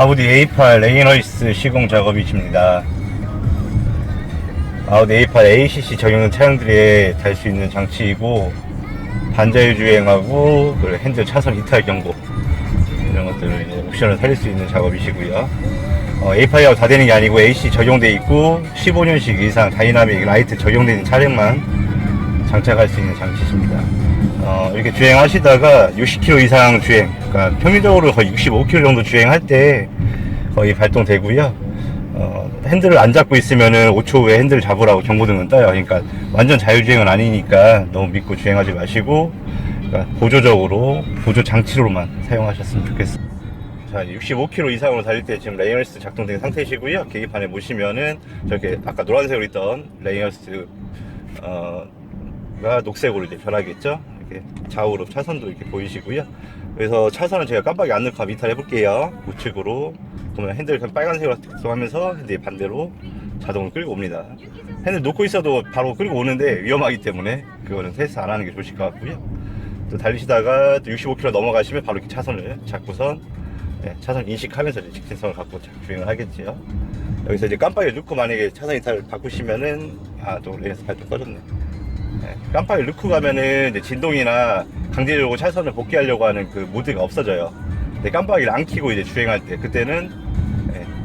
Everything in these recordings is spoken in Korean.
아우디 A8 레이너이스 시공 작업이십니다. 아우디 A8 ACC 적용 차량들에 달 수 있는 장치이고, 반자율 주행하고 핸들 차선 이탈 경고 이런 것들을 이제 옵션을 살릴 수 있는 작업이시고요. A8하고 다 되는 게 아니고 AC 적용돼 있고 15년식 이상 다이나믹 라이트 적용되어 있는 차량만 장착할 수 있는 장치입니다. 이렇게 주행하시다가 60km 이상 주행, 그러니까 평균적으로 거의 65km 정도 주행할 때 거의 발동되고요. 핸들을 안 잡고 있으면은 5초 후에 핸들 잡으라고 경고등은 떠요. 그러니까 완전 자율주행은 아니니까 너무 믿고 주행하지 마시고, 그러니까 보조적으로 보조 장치로만 사용하셨으면 좋겠습니다. 자, 65km 이상으로 달릴 때 지금 레이너스 작동된 상태시고요. 계기판에 보시면은 저렇게 아까 노란색으로 있던 레이너스 가 녹색으로 이제 변하겠죠. 이렇게 좌우로 차선도 이렇게 보이시고요. 그래서 차선은 제가 깜빡이 안 넣고 이탈해 볼게요. 우측으로 보면 핸들 빨간색으로 작동하면서 핸들이 반대로 자동으로 끌고 옵니다. 핸들 놓고 있어도 바로 끌고 오는데 위험하기 때문에 그거는 테스트 안 하는 게 좋으실 것 같고요. 또 달리시다가 또 65km 넘어가시면 바로 이렇게 차선을 잡고선 차선 인식하면서 이제 직진선을 갖고 주행을 하겠지요. 여기서 이제 깜빡이를 넣고 만약에 차선 이탈을 바꾸시면은 또 레이너스 발동 꺼졌네. 깜빡이를 넣고 가면은 이제 진동이나 강제적으로 차선을 복귀하려고 하는 그 모드가 없어져요. 근데 깜빡이를 안 켜고 이제 주행할 때 그때는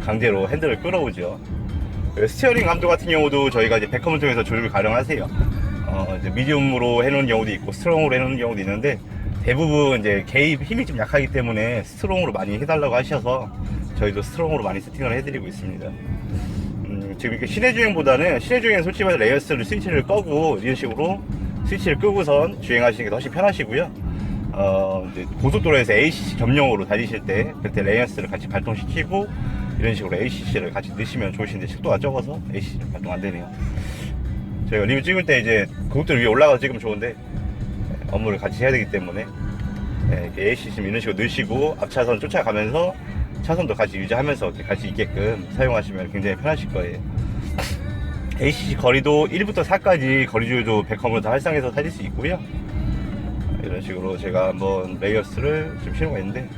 강제로 핸들을 끌어오죠. 스티어링 감도 같은 경우도 저희가 이제 백컴을 통해서 조절 가능하세요. 이제 미디움으로 해놓은 경우도 있고 스트롱으로 해놓은 경우도 있는데, 대부분 이제 개입 힘이 좀 약하기 때문에 스트롱으로 많이 해달라고 하셔서 저희도 스트롱으로 많이 세팅을 해드리고 있습니다. 지금 이렇게 시내 주행보다는, 시내 주행은 솔직히 말해서 레이어스를 스위치를 끄고 이런 식으로 스위치를 끄고선 주행하시는 게 훨씬 편하시고요. 이제 고속도로에서 ACC 겸용으로 달리실 때 그때 레이어스를 같이 발동시키고 이런 식으로 ACC를 같이 넣으시면 좋으신데, 속도가 적어서 ACC를 발동 안 되네요. 저희가 리뷰 찍을 때 이제 고속도로 위에 올라가서 찍으면 좋은데 업무를 같이 해야 되기 때문에 이렇게 ACC 이런 식으로 넣으시고 앞차선 쫓아가면서 차선도 같이 유지하면서 갈 수 있게끔 사용하시면 굉장히 편하실 거예요. ACC 거리도 1부터 4까지 거리줄도 백컴으로 다 활성해서 살릴 수 있고요. 이런 식으로 제가 한번 레이어스를 좀 실어가 있는데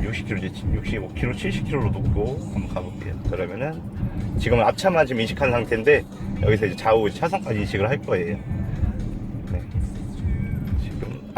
60km, 65km, 70km로 놓고 한번 가볼게요. 그러면은 지금은 앞차만 지금 인식한 상태인데 여기서 이제 좌우 차선까지 인식을 할 거예요. 지금